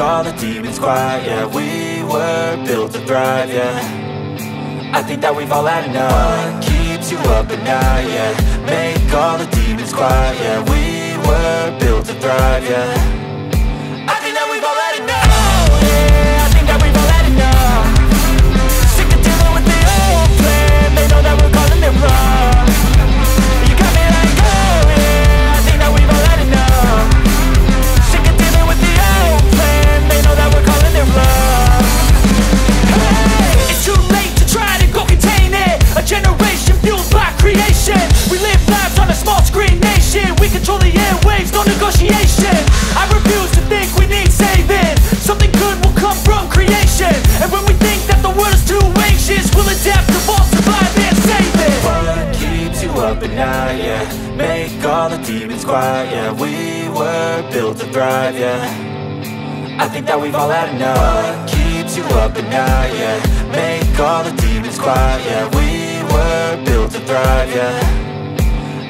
all the demons quiet, yeah. We were built to thrive, yeah. I think that we've all had enough. What keeps you up at night, yeah. Make all the demons quiet, yeah. We were built to thrive, yeah. I think that we've all had enough. Oh yeah, I think that we've all had enough. Sick of dealing with the old plan. They know that we're calling it wrong. You got me like, oh yeah, I think that we've all had enough. Sick of dealing with the old plan. They know that we're calling it wrong. Hey, it's too late to try to go contain it. A generation fueled by creation. We live lives on a small screen nation. We control the airwaves, no negotiation. I refuse to think we need saving. Something good will come from creation. And when we think that the world is too anxious, we'll adapt, evolve, survive and save it. What keeps you up at night, yeah. Make all the demons quiet, yeah. We were built to thrive, yeah. I think that we've all had enough. What keeps you up at night, yeah. Make all the demons quiet, yeah. We were built to thrive, yeah.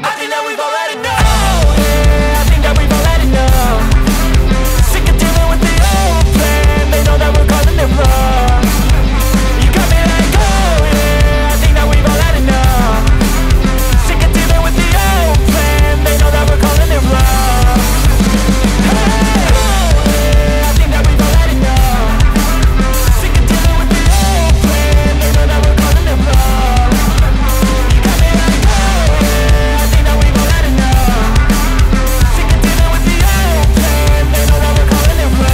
I think that we've all had enough. Oh yeah, I think that we've all had enough. Sick of dealing with the old plan. They know that we're calling it wrong. You got me like, oh yeah, I think that we've all had enough. Sick of dealing with the old plan. They know that we're calling it wrong. Hey, oh yeah, I think that we've all had enough. Sick of dealing with the old plan. They know that we're calling it wrong. You got me like, oh yeah, I think that we've all had enough. Sick of dealing with the old plan. They know that we're calling it wrong.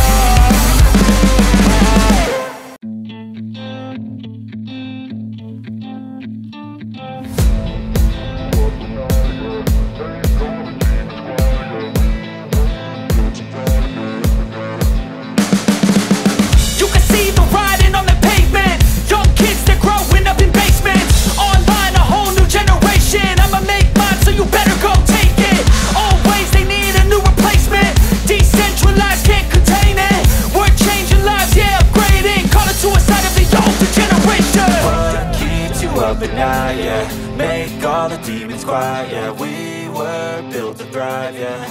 You can see the writing on the pavement. Young kids, they're growing up in basements. Online, a whole new generation. I'ma make mine, so you better go take it. Always, they need a new replacement. Decentralized, can't contain it. We're changing lives, yeah, upgrading. Call it suicide of the older generation. What keeps you up at night, yeah. Make all the demons quiet, yeah. We were built to thrive, yeah.